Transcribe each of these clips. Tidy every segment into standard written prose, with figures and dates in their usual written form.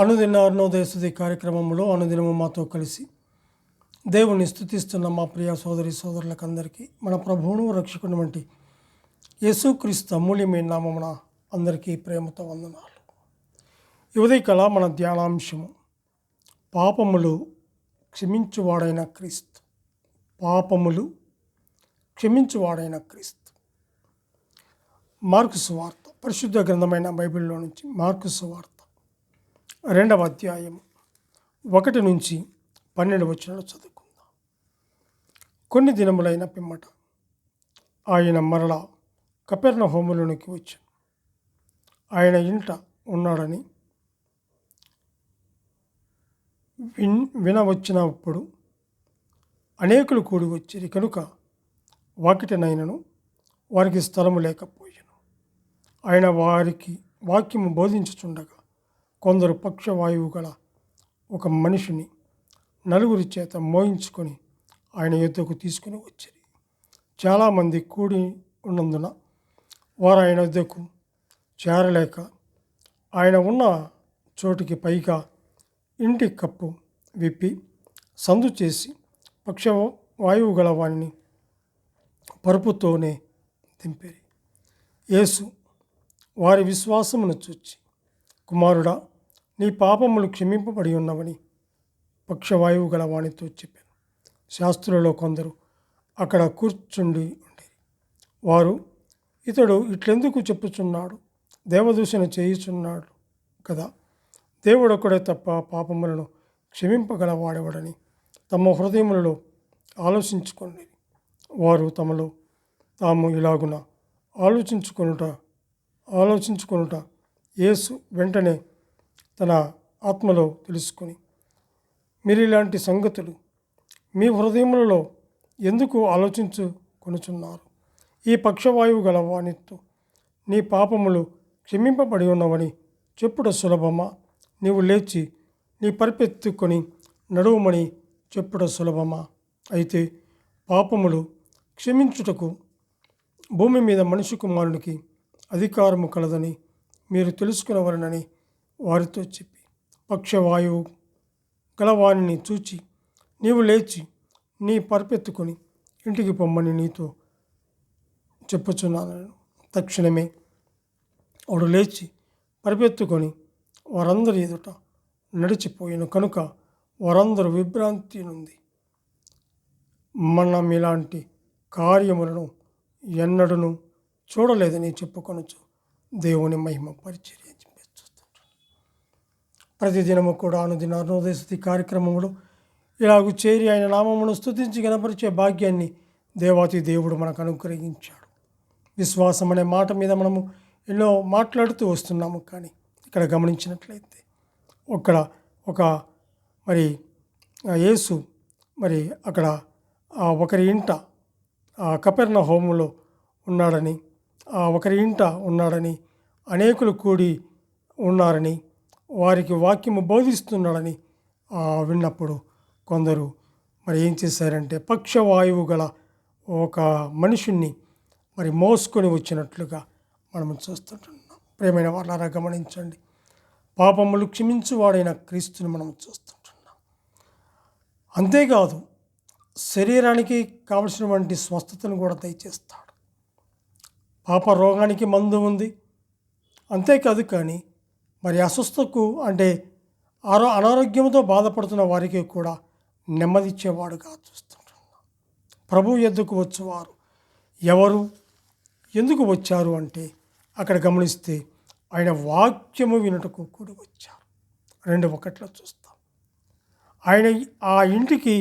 అనుదిన అరుణోదయ స్తుతి కార్యక్రమంలో అనుదినము మాతో కలిసి దేవుని స్తుతిస్తున్న మా ప్రియ సోదరి సోదరులకందరికీ మన ప్రభువును రక్షకుని వంటి యేసుక్రీస్తు అమూల్యమైన నామమున అందరికీ ప్రేమతో వందనాలు. ఈ ఉదయకాల మన ధ్యానాంశము పాపములు క్షమించువాడైన క్రీస్తు. పాపములు క్షమించువాడైన క్రీస్తు. మార్కు సువార్త, పరిశుద్ధ గ్రంథమైన బైబిల్లో నుంచి మార్కు సువార్త 2వ అధ్యాయము 1 నుంచి 12 వచనాలు చదువుకుందాం. కొన్ని దినములైన పిమ్మట ఆయన మరలా కపెర్నహూములోనికి వచ్చాను. ఆయన ఇంట ఉన్నాడని వినవచ్చినప్పుడు అనేకులు కూడి వచ్చిరి కనుక వాకిటనైనను వారికి స్థలము లేకపోయాను. ఆయన వారికి వాక్యము బోధించుచుండగా కొందరు పక్షవాయువు గల ఒక మనిషిని 4 చేత మోయించుకొని ఆయన యొద్దకు తీసుకుని వచ్చిరి. చాలామంది కూడి ఉన్నందున వారు ఆయన యొద్దకు చేరలేక ఆయన ఉన్న చోటికి పైగా ఇంటి కప్పు విప్పి సందు చేసి పక్షవాయువు గల వారిని పరుపుతోనే దింపిరి. యేసు వారి విశ్వాసమును చూచి, కుమారుడా, నీ పాపములు క్షమింపబడి ఉన్నవని పక్షవాయువు గల వానితో చెప్పాను. శాస్త్రులలో కొందరు అక్కడ కూర్చుండి ఉండేది. వారు, ఇతడు ఇట్లెందుకు చెప్పుచున్నాడు? దేవదూషణ చేయుచున్నాడు కదా. దేవుడొక్కడే తప్ప పాపములను క్షమింపగలవాడెవడని తమ హృదయములలో ఆలోచించుకోండి. వారు తమలో తాము ఇలాగున ఆలోచించుకొనుట యేసు వెంటనే తన ఆత్మలో తెలుసుకొని, మీరు ఇలాంటి సంగతులు మీ హృదయములలో ఎందుకు ఆలోచించుకొనుచున్నారు? ఈ పక్షవాయువు గల వానితో నీ పాపములు క్షమింపబడి ఉన్నవని చెప్పుట సులభమా? నీవు లేచి నీ పరిపెత్తుకొని నడువుమని చెప్పుట సులభమా? అయితే పాపములు క్షమించుటకు భూమి మీద మనిషి కుమారునికి అధికారము కలదని మీరు తెలుసుకునవలనని వారితో చెప్పి, పక్షవాయువు గలవాణిని చూచి, నీవు లేచి నీ పరిపెత్తుకొని ఇంటికి పొమ్మని నీతో చెప్పుచున్నాను. తక్షణమే వాడు లేచి పరిపెత్తుకొని వారందరి ఎదుట నడిచిపోయాను. కనుక వారందరూ విభ్రాంతి నుండి మనం ఇలాంటి కార్యములను ఎన్నడూను చూడలేదని చెప్పుకొనొచ్చు దేవుని మహిమ పరిచర్య చూస్తుంటాం. ప్రతిదినము కూడా అనుదిన అరుణోదయ స్తుతి కార్యక్రమంలో ఇలాగూ చేరి ఆయన నామమును స్తుతించి గణపరిచే భాగ్యాన్ని దేవాతి దేవుడు మనకు అనుగ్రహించాడు. విశ్వాసం అనే మాట మీద మనము ఎన్నో మాట్లాడుతూ వస్తున్నాము. కానీ ఇక్కడ గమనించినట్లయితే యేసు అక్కడ ఒకరి ఇంట కపెర్నహూములో ఉన్నాడని, ఒకరి ఇంట ఉన్నాడని, అనేకులు కూడి ఉన్నారని, వారికి వాక్యము బోధిస్తున్నాడని విన్నప్పుడు కొందరు ఏం చేశారంటే పక్షవాయువు గల ఒక మనుషుణ్ణి మోసుకొని వచ్చినట్లుగా మనం చూస్తుంటున్నాం. ప్రియమైన వాళ్ళారా, గమనించండి. పాపములు క్షమించువాడైన క్రీస్తుని మనం చూస్తుంటున్నాం. అంతేకాదు, శరీరానికి కావలసినటువంటి స్వస్థతను కూడా దయచేస్తాడు. పాప రోగానికి మందు ఉంది. అంతేకాదు, కానీ అస్వస్థకు అంటే అనారోగ్యంతో బాధపడుతున్న వారికి కూడా నెమ్మదిచ్చేవాడుగా చూస్తుంటున్నాం. ప్రభు యొద్దకు వచ్చేవారు ఎవరు, ఎందుకు వచ్చారు అంటే అక్కడ గమనిస్తే ఆయన వాక్యము వినుటకు కూడి వచ్చారు. 2:1 చూస్తాం. ఆయన ఆ ఇంటికి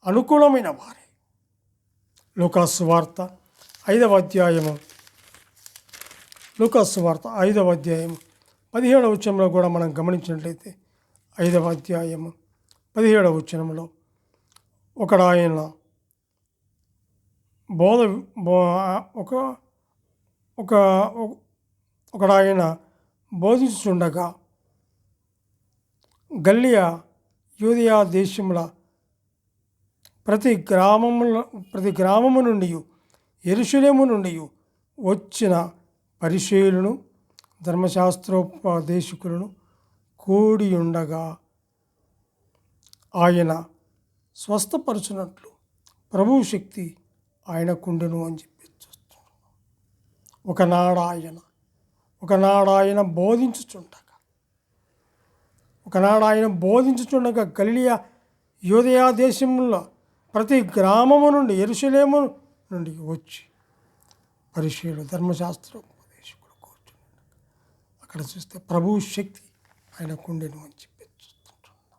అనుకూలమైన వారే. లూకాసు సువార్త 5వ అధ్యాయము 17వ వచనంలో కూడా మనం గమనించినట్లయితే 5వ అధ్యాయము 17వ వచనంలో ఒకడాయన ఒకడాయన బోధించుండగా గల్లియ యూదయ దేశముల ప్రతి గ్రామము నుండి యెరూషలేము నుండి వచ్చిన పరిసయ్యులను ధర్మశాస్త్రోపదేశకులను కూడి ఉండగా ఆయన స్వస్థపరచునట్లు ప్రభువు శక్తి ఆయనకుండెను అని చెప్పి చూస్తున్నాం. ఒకనాడు ఆయన బోధించుచుండగా గలిలయ యూదయ దేశంలో ప్రతి గ్రామము నుండి యెరూషలేము నుండి వచ్చి పరిసయ్యులు ధర్మశాస్త్రోపదేశకులు కూర్చుని అక్కడ చూస్తే ప్రభువు శక్తి ఆయనకుండెను అని చెప్పి చూస్తుంటున్నాం.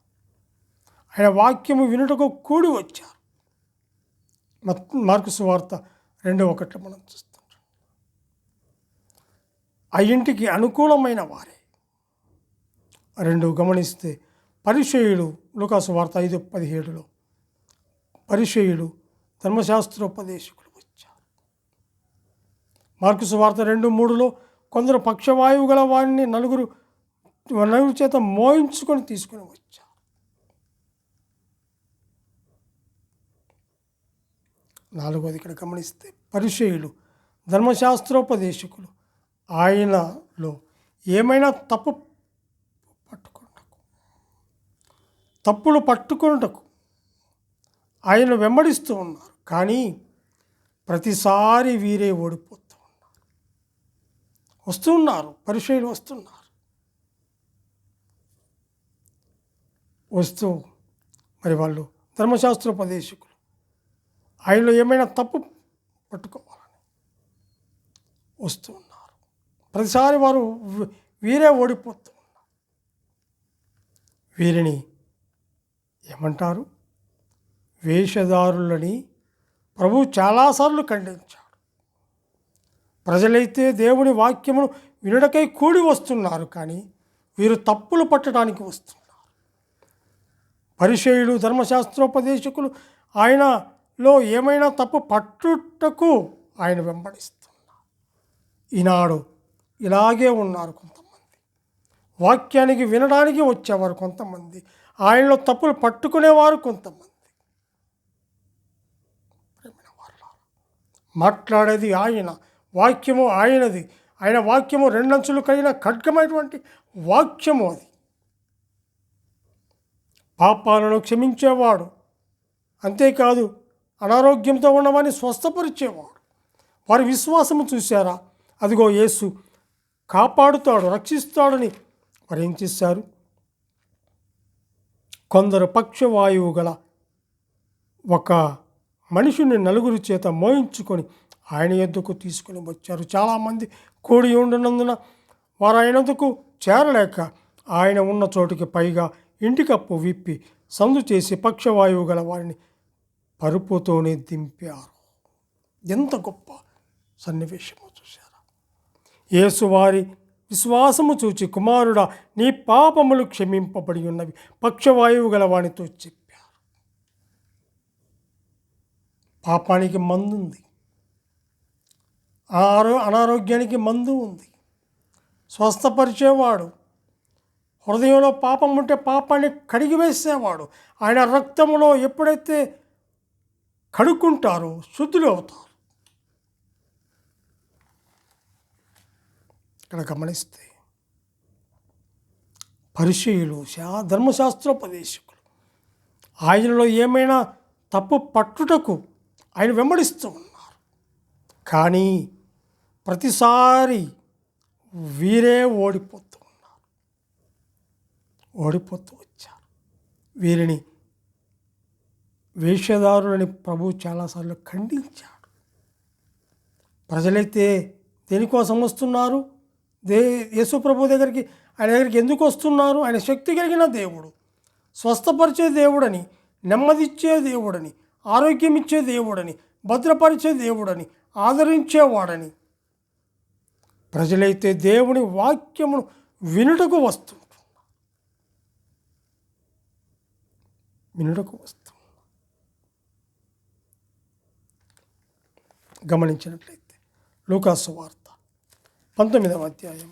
ఆయన వాక్యము వినుటకు కూడి వచ్చారు. మార్కు సువార్త 2:1 మనం చూస్తుంటాం. ఆ ఇంటికి అనుకూలమైన వారే. 2 గమనిస్తే పరిసయ్యులు, లూకాసు వార్త 5:17 పరిసయ్యులు ధర్మశాస్త్రోపదేశకులు వచ్చారు. మార్కు సువార్త 2:3 కొందరు పక్షవాయువు గల వారిని నలుగురు చేత మోయించుకొని తీసుకొని వచ్చారు. 4 ఇక్కడ గమనిస్తే పరిసయ్యులు ధర్మశాస్త్రోపదేశకులు ఆయనలో ఏమైనా తప్పులు పట్టుకొనుటకు ఆయన వెంబడిస్తూ ఉన్నారు. కానీ ప్రతిసారి వీరే ఓడిపోతూ ఉన్నారు. పరిసయ్యులు వస్తూ మరి వాళ్ళు ధర్మశాస్త్రోపదేశకులు ఆయనలో ఏమైనా తప్పు పట్టుకోవాలని వస్తూ ఉన్నారు. ప్రతిసారి వారు వీరే ఓడిపోతూ ఉన్నారు. వీరిని ఏమంటారు? వేషధారులని ప్రభువు చాలాసార్లు ఖండించాడు. ప్రజలైతే దేవుని వాక్యమును వినుటకై కూడి వస్తున్నారు, కానీ వీరు తప్పులు పట్టడానికి వస్తున్నారు. పరిసయ్యులు ధర్మశాస్త్రోపదేశకులు ఆయనలో ఏమైనా తప్పు పట్టుటకు ఆయన వెంబడిస్తున్నారు. ఈనాడు ఇలాగే ఉన్నారు కొంతమంది. వాక్యానికి వినడానికి వచ్చేవారు కొంతమంది, ఆయనలో తప్పులు పట్టుకునేవారు కొంతమంది. మాట్లాడేది ఆయన, వాక్యము ఆయనది. ఆయన వాక్యము 2 అంచులు కలిగిన ఖడ్గమైనటువంటి వాక్యము అది. పాపాలను క్షమించేవాడు, అంతేకాదు అనారోగ్యంతో ఉన్నవాడిని స్వస్థపరిచేవాడు. వారి విశ్వాసము చూశారా? అదిగో యేసు కాపాడుతాడు, రక్షిస్తాడని వారు ఏం చేశారు? కొందరు పక్షవాయువు గల ఒక మనిషిని 4 చేత మోయించుకొని ఆయన యొద్దకు తీసుకొని వచ్చారు. చాలామంది కూడి ఉండినందున వారు ఆయన యొద్దకు చేరలేక ఆయన ఉన్న చోటుకి పైగా ఇంటికప్పు విప్పి సందు చేసి పక్షవాయువు గల వారిని పరుపుతోనే దింపారు. ఎంత గొప్ప సన్నివేశమో చూశారా? యేసు వారి విశ్వాసము చూచి, కుమారుడా, నీ పాపములు క్షమింపబడి ఉన్నవి, పక్షవాయువు గల వానితో చెప్పారు. పాపానికి మందు ఉంది, అనారోగ్యానికి మందు ఉంది. స్వస్థపరిచేవాడు, హృదయంలో పాపం ఉంటే పాపాన్ని కడిగివేసేవాడు. ఆయన రక్తములో ఎప్పుడైతే కడుక్కుంటారో శుద్ధులు అవుతారు. ఇక్కడ గమనిస్తే పరిసయ్యులు ధర్మశాస్త్రోపదేశకులు ఆయనలో ఏమైనా తప్పు పట్టుటకు ఆయన వెంబడిస్తూ ఉన్నారు. కానీ ప్రతిసారి వీరే ఓడిపోతూ వచ్చారు. వీరిని వేషధారులని ప్రభువు చాలాసార్లు ఖండించాడు. ప్రజలైతే దేనికోసం వస్తున్నారు? యేసు ప్రభు దగ్గరికి, ఆయన దగ్గరికి ఎందుకు వస్తున్నారు? ఆయన శక్తి కలిగిన దేవుడు, స్వస్థపరిచే దేవుడని, నెమ్మదిచ్చే దేవుడని, ఆరోగ్యం ఇచ్చే దేవుడని, భద్రపరిచే దేవుడని, ఆదరించేవాడని. ప్రజలైతే దేవుని వాక్యమును వినుటకు వస్తున్నారు. గమనించినట్లయితే లూకాసు వార్త 19వ అధ్యాయం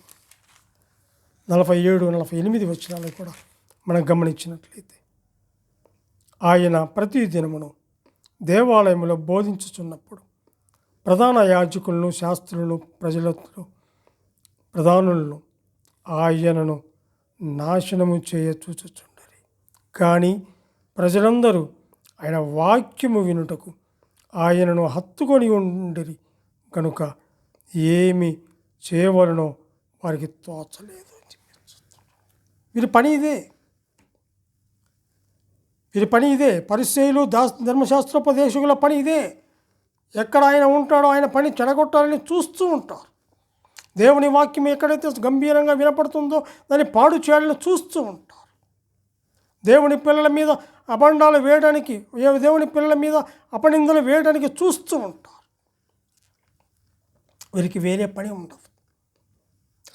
47-48 వచనాలు కూడా మనం గమనించినట్లయితే, ఆయన ప్రతి దినమును దేవాలయంలో బోధించుచున్నప్పుడు ప్రధాన యాజకులను, శాస్త్రులను, ప్రధానులను ఆయనను నాశనము చేయ చూచుచుండరి. కానీ ప్రజలందరూ ఆయన వాక్యము వినుటకు ఆయనను హత్తుకొని ఉండిరి కనుక ఏమి చేయవలనో వారికి తోచలేదు అని చెప్పి వీరి పని ఇదే. పరిసయ్యులు ధర్మశాస్త్రోపదేశకుల పని ఇదే. ఎక్కడ ఆయన ఉంటాడో ఆయన పని చెడగొట్టాలని చూస్తూ ఉంటారు. దేవుని వాక్యం ఎక్కడైతే గంభీరంగా వినపడుతుందో దాన్ని పాడు చేయాలని చూస్తూ ఉంటారు. దేవుని పిల్లల మీద అబండాలు వేయడానికి, దేవుని పిల్లల మీద అపనిందలు వేయడానికి చూస్తూ ఉంటారు. వీరికి వేరే పని ఉండదు.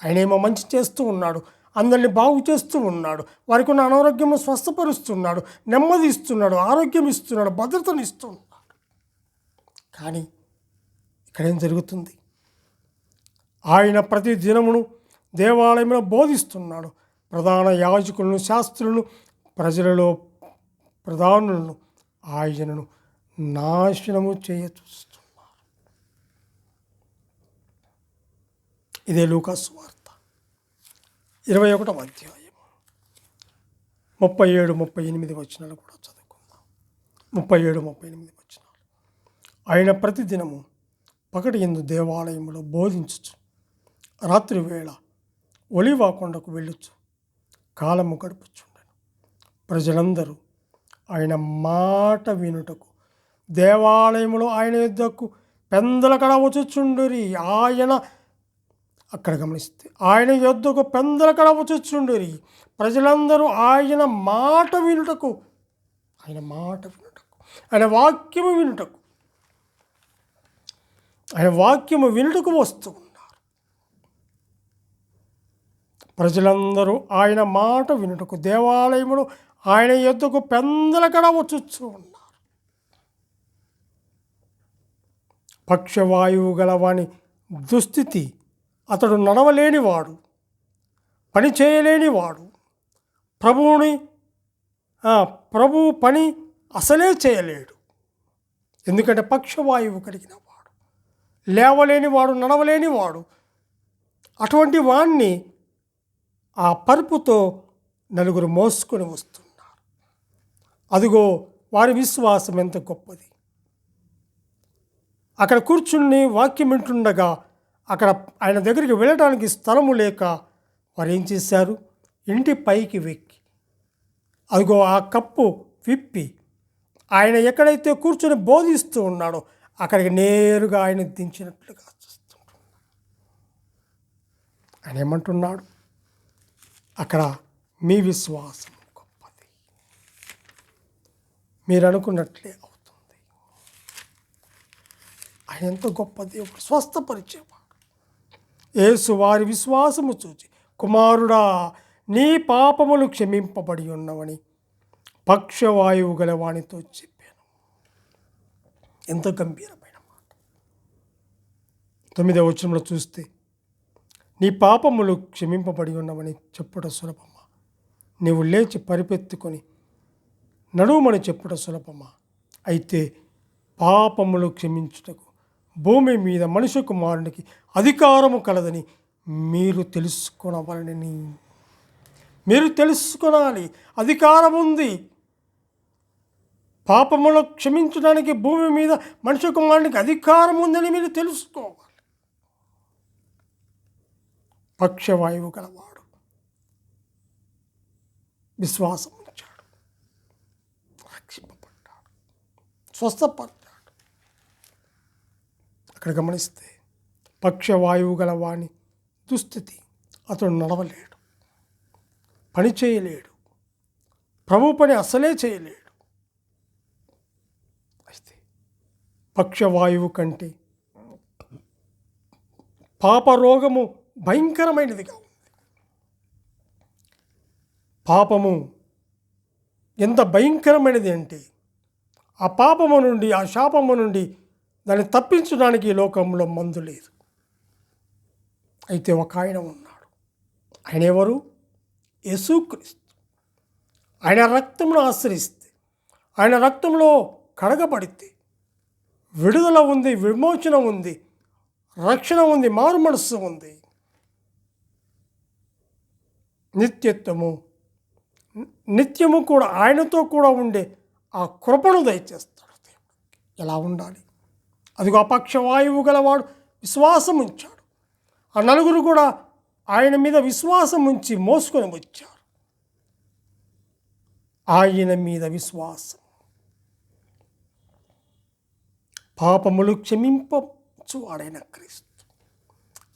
ఆయనేమో మంచి చేస్తూ ఉన్నాడు, అందరినీ బాగు చేస్తూ ఉన్నాడు, వారికి ఉన్న అనారోగ్యం స్వస్థపరుస్తున్నాడు, నెమ్మది ఇస్తున్నాడు, ఆరోగ్యం ఇస్తున్నాడు, భద్రతను ఇస్తున్నాడు. కానీ ఇక్కడేం జరుగుతుంది? ఆయన ప్రతి దినమును దేవాలయంలో బోధిస్తున్నాడు. ప్రధాన యాజకులను, శాస్త్రులను, ప్రజలలో ప్రధానులను ఆయనను నాశనము చేయ చూస్తున్నారు. ఇదే లూకా సువార్త 21వ అధ్యాయం 37-38 వచనాలు కూడా చదువుకుందాం. 37-38 వచనాలు. ఆయన ప్రతిదినము పగటి యందు దేవాలయంలో బోధించుచు రాత్రి వేళ ఒలీవ కొండకు వెళ్ళుచు కాలము గడుపుచుండెను. ప్రజలందరూ ఆయన మాట వినుటకు దేవాలయంలో ఆయన యొద్దకు పెందలకడ వచ్చుచుండిరి. అక్కడ గమనిస్తే ఆయన యొద్దకు పెందలకడ వచ్చుచుండిరి. ప్రజలందరూ ఆయన మాట వినుటకు, ఆయన వాక్యము వినుటకు వస్తూ ఉన్నారు. ప్రజలందరూ ఆయన మాట వినుటకు దేవాలయములో ఆయన యొద్దకు పెందలకడ వచ్చుచూ ఉన్నారు. పక్షవాయువు గలవాని దుస్థితి, అతడు నడవలేనివాడు, పని చేయలేనివాడు, ప్రభు పని అసలే చేయలేడు. ఎందుకంటే పక్షవాయువు కలిగిన వాడు, లేవలేనివాడు, నడవలేనివాడు. అటువంటి వాణ్ణి ఆ పరుపుతో నలుగురు మోసుకొని వస్తున్నారు. అదిగో వారి విశ్వాసం ఎంత గొప్పది. అక్కడ కూర్చుని వాక్యం వింటుండగా అక్కడ ఆయన దగ్గరికి వెళ్ళడానికి స్థలము లేక వారు ఏం చేశారు? ఇంటి పైకి వెక్కి అదిగో ఆ కప్పు విప్పి ఆయన ఎక్కడైతే కూర్చొని బోధిస్తూ ఉన్నాడో అక్కడికి నేరుగా ఆయన దించినట్లుగా చూస్తుంటున్నాడు. ఆయన ఏమంటున్నాడు? అక్కడ మీ విశ్వాసం గొప్పది, మీరు అనుకున్నట్లే అవుతుంది. ఆయన ఎంత గొప్ప దేవుడు, స్వస్థపరిచేవాడు. యేసు వారి విశ్వాసము చూచి, కుమారుడా నీ పాపములు క్షమింపబడి ఉన్నవని పక్షవాయువు గలవానితో చెప్పాను. ఎంత గంభీరమైన మాట. 9వ వచనంలో చూస్తే, నీ పాపములు క్షమింపబడి ఉన్నవని చెప్పుట సులభమా, నీవు లేచి పరిపెత్తుకొని నడుమని చెప్పుట సులభమా? అయితే పాపములు క్షమించుటకు భూమి మీద మనుష్య కుమారునికి అధికారము కలదని మీరు తెలుసుకోవాలి. అధికారం ఉంది. పాపములు క్షమించడానికి భూమి మీద మనుష్య కుమారునికి అధికారం ఉందని మీరు తెలుసుకోవాలి. పక్షవాయువు గలవాడు విశ్వాసం ఉంచాడు, రక్షింపబడ్డాడు, స్వస్థపడ్డాడు. అక్కడ గమనిస్తే పక్షవాయువు గలవాని దుస్థితి, అతడు నడవలేడు, పని చేయలేడు, ప్రభు పని అసలే చేయలేడు. అయితే పక్షవాయువు కంటే పాపరోగము భయంకరమైనదిగా ఉంది. పాపము ఎంత భయంకరమైనది అంటే ఆ పాపము నుండి, ఆ శాపము నుండి దాన్ని తప్పించడానికి ఈ లోకంలో మందు లేదు. అయితే ఒక ఆయన ఉన్నాడు. ఆయన ఎవరు? యేసుక్రీస్తు. ఆయన రక్తమును ఆశ్రయిస్తే, ఆయన రక్తంలో కడగబడితే విడుదల ఉంది, విమోచన ఉంది, రక్షణ ఉంది, మారు మనస్సు ఉంది. నిత్యత్వము, నిత్యము కూడా ఆయనతో కూడా ఉండే ఆ కృపను దయచేస్తాడు దేవుడు. ఎలా ఉండాలి? అదిగో అపక్షవాయువు గలవాడు విశ్వాసం ఉంచాడు. ఆ నలుగురు కూడా ఆయన మీద విశ్వాసం ఉంచి మోసుకొని వచ్చారు. ఆయన మీద విశ్వాసం, పాపములు క్షమింపచువాడైన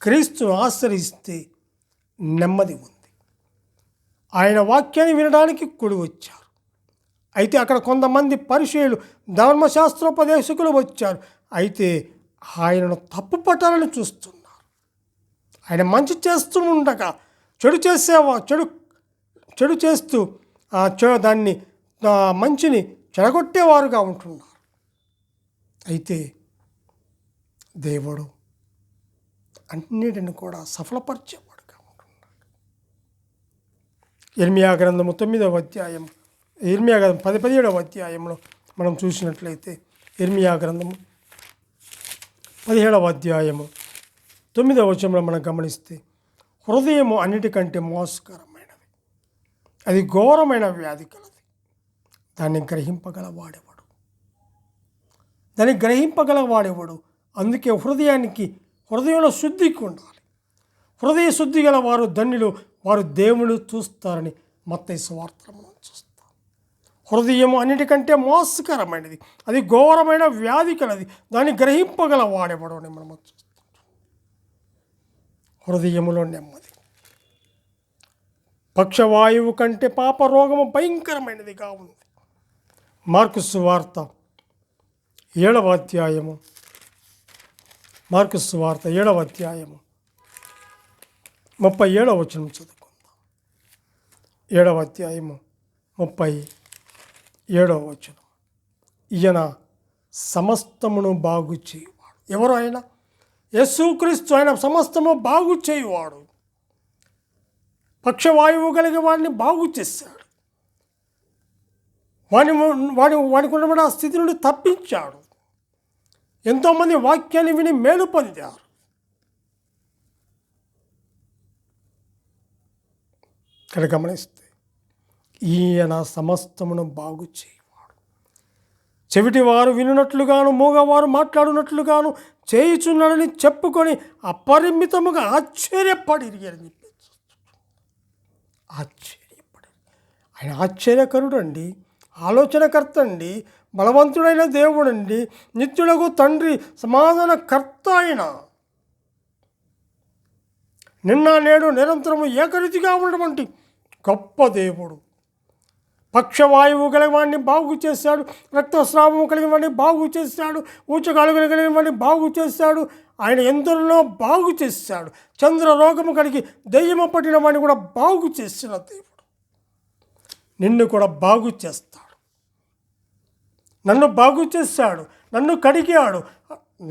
క్రీస్తును ఆశ్రయిస్తే నెమ్మది ఉంది. ఆయన వాక్యాన్ని వినడానికి కూడి వచ్చారు. అయితే అక్కడ కొంతమంది పరిచయులు, ధర్మశాస్త్రోపదేశకులు వచ్చారు. అయితే ఆయనను తప్పు పట్టాలని చూస్తున్నారు. ఆయన మంచి చేస్తూ ఉండగా చెడు చేస్తూ దాన్ని మంచిని చెడగొట్టేవారుగా ఉంటున్నారు. అయితే దేవుడు అన్నిటిని కూడా సఫలపరిచేవాడుగా ఉంటున్నాడు. ఇర్మియా గ్రంథము 9వ అధ్యాయం, ఇర్మియా గ్రంథం 17వ అధ్యాయంలో మనం చూసినట్లయితే, ఇర్మియా గ్రంథము 17వ అధ్యాయము 9వ వచనంలో మనం గమనిస్తే, హృదయము అన్నిటికంటే మోసకరమైనది, అది ఘోరమైన వ్యాధి కలది, దాన్ని గ్రహింపగలవాడెవడు? అందుకే హృదయంలో శుద్ధికి ఉండాలి. హృదయ శుద్ధి గల వారు ధన్యులు, వారు దేవుని చూస్తారని మత్తయి సువార్తలో మనం చూస్తాం. హృదయము అన్నిటికంటే మోసకరమైనది, అది ఘోరమైన వ్యాధి కలది, దాన్ని గ్రహింపగలవాడెవడు అని మనం చూస్తాం. హృదయములో నెమ్మది. పక్షవాయువు కంటే పాపరోగము భయంకరమైనదిగా ఉంది. మార్కు సువార్త 7వ అధ్యాయము, మార్కు సువార్త 7వ అధ్యాయము 37వ వచనం చదువుకుందాం. 7వ అధ్యాయము 37వ వచనం. ఈయన సమస్తమును బాగు చేయువాడు. ఎవరు ఆయన? యేసుక్రీస్తు. ఆయన సమస్తము బాగు చేయువాడు. పక్షవాయువు కలిగి వాడిని బాగు చేశాడు. వాడికి ఉన్నటువంటి ఆ స్థితి నుండి తప్పించాడు. ఎంతోమంది వాక్యాన్ని విని మేలు పొందారు. ఇక్కడ గమనిస్తే ఈయన సమస్తమును బాగు చేయువాడు. చెవిటి వారు వినున్నట్లుగాను, మూగవారు మాట్లాడునట్లుగాను చేయుచున్నాడని చెప్పుకొని అపరిమితముగా ఆశ్చర్యపడిరి అని చెప్పి ఆయన ఆశ్చర్యకరుడు అండి, ఆలోచనకర్త అండి, బలవంతుడైన దేవుడండి, నిత్యులకు తండ్రి, సమాధానకర్త ఆయన. నిన్న నేడు నిరంతరము ఏకరీతిగా ఉన్నటువంటి గొప్ప దేవుడు. పక్షవాయువు కలిగిన వాడిని బాగు చేశాడు, రక్తస్రావము కలిగిన వాడిని బాగు చేశాడు, ఊచకాలు కలిగిన వాడిని బాగు చేశాడు. ఆయన ఎందరిలో బాగు చేశాడు. చంద్ర రోగము కలిగి దెయ్యము పట్టిన వాడిని కూడా బాగు చేసిన దేవుడు నిన్ను కూడా బాగు చేస్తాడు. నన్ను బాగు చేశాడు, నన్ను కడిగాడు,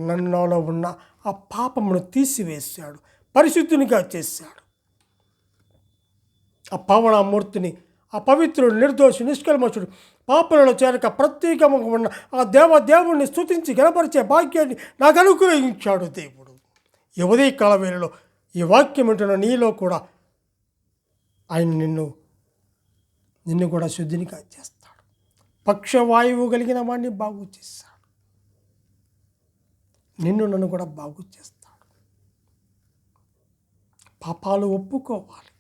నన్నులో ఉన్న ఆ పాపమును తీసివేశాడు, పరిశుద్ధునిగా చేశాడు. ఆ పావనమూర్తిని, ఆ పవిత్రుడు, నిర్దోషి, నిష్కల్మషుడు, పాపలలో చేరక ప్రత్యేకంగా ఉన్న ఆ దేవుణ్ణి స్తుతించి గణపరిచే భాగ్యాన్ని నాకు అనుగ్రహించాడు దేవుడు. ఈ ఉదయకాల వేళలో ఈ వాక్యం వింటున్న నీలో కూడా ఆయన నిన్ను కూడా శుద్ధినిగా చేస్తాడు. పక్షవాయువు కలిగిన వాడిని బాగు చేస్తాడు. నన్ను కూడా బాగు చేస్తాడు. పాపాలు ఒప్పుకోవాలి.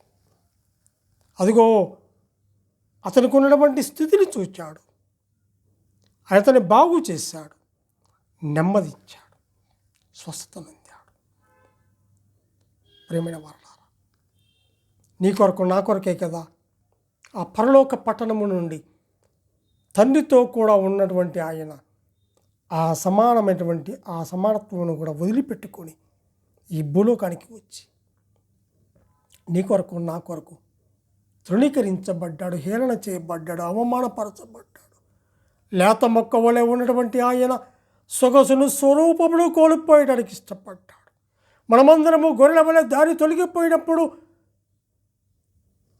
అదిగో అతనికి ఉన్నటువంటి స్థితిని చూచాడు, అతన్ని బాగు చేశాడు, నెమ్మది ఇచ్చాడు, స్వస్థతనందాడు. ప్రేమైన వారలారా, నీ కొరకు నా కొరకే కదా ఆ పరలోక పట్టణము నుండి తండ్రితో కూడా ఉన్నటువంటి ఆయన ఆ సమానత్వమును కూడా వదిలిపెట్టుకొని ఈ భూలోకానికి వచ్చి నీ కొరకు నా కొరకు తృణీకరించబడ్డాడు, హేళన చేయబడ్డాడు, అవమానపరచబడ్డాడు. లేత మొక్క వలె ఉన్నటువంటి ఆయన సొగసును స్వరూపమును కోల్పోయడానికి ఇష్టపడ్డాడు. మనమందరము గొర్రెల వలె దారి తొలగిపోయినప్పుడు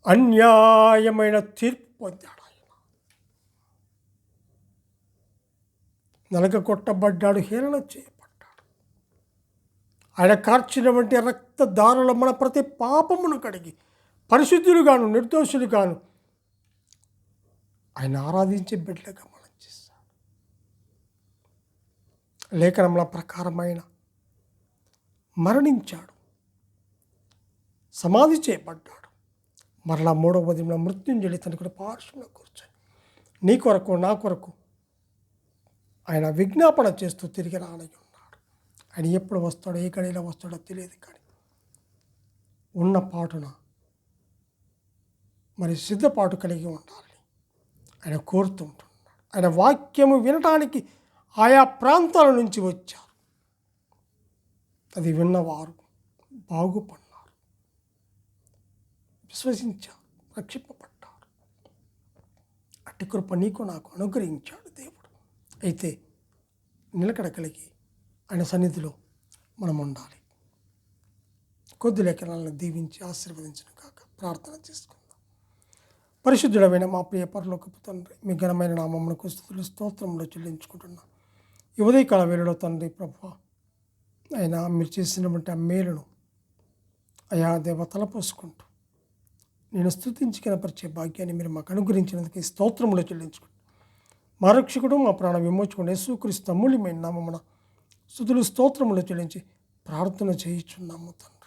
అన్యాయమైన తీర్పు పొందాడు. ఆయన నలగగొట్టబడ్డాడు, హేళన చేయబడ్డాడు. ఆయన కార్చినటువంటి రక్తదారుల మన ప్రతి పాపమును కడిగి పరిశుద్ధులుగాను నిర్దోషులుగాను ఆయన ఆరాధించే బిడ్డలుగా మనం చేస్తాడు. లేఖనముల ప్రకారమైన మరణించాడు, సమాధి చేయబడ్డాడు, మరలా మూడవ దిన మృత్యుంజలి తన కూడా పార్శ్వంలో కూర్చొని నీ కొరకు నా కొరకు ఆయన విజ్ఞాపన చేస్తూ తిరిగి రానై ఉన్నాడు. ఆయన ఎప్పుడు వస్తాడో ఏ గడిలో వస్తాడో తెలియదు, కానీ ఉన్న పాటున మరి సిద్ధపాటు కలిగి ఉండాలని ఆయన కోరుతూ ఉంటున్నాడు. ఆయన వాక్యము వినటానికి ఆయా ప్రాంతాల నుంచి వచ్చారు. అది విన్నవారు బాగుపడ్డారు, విశ్వసించారు, రక్షింపబడ్డారు. అట్టి కృప నీకు నాకు అనుగ్రహించాడు దేవుడు. అయితే నిలకడ కలిగి ఆయన సన్నిధిలో మనం ఉండాలి. కొద్ది లేఖనాలను దీవించి ఆశీర్వదించిన కాక ప్రార్థన చేసుకుందాం. పరిశుద్ధుడమైన మా ప్రియ పరలోకపు తండ్రి, మీ ఘనమైన నామమునకు స్తుతులు స్తోత్రములు చెల్లించుకుంటున్నాం. ఈ ఉదయకాల వేళలో తండ్రి ప్రభువా, అయినా మీరు చేసినటువంటి ఆ మేలును అయా దేవ తలపోసుకుంటూ నేను స్తుతించి కనపరిచే భాగ్యాన్ని మీరు మాకు అనుగ్రహించినందుకు ఈ స్తోత్రములు చెల్లించుకుంటాం. మా రక్షకుడు మా ప్రాణ విమోచకుడు యేసుక్రీస్తు అమూల్యమైన నామమున స్తుతులు స్తోత్రములు చెల్లించి ప్రార్థన చేయుచున్నాము తండ్రి.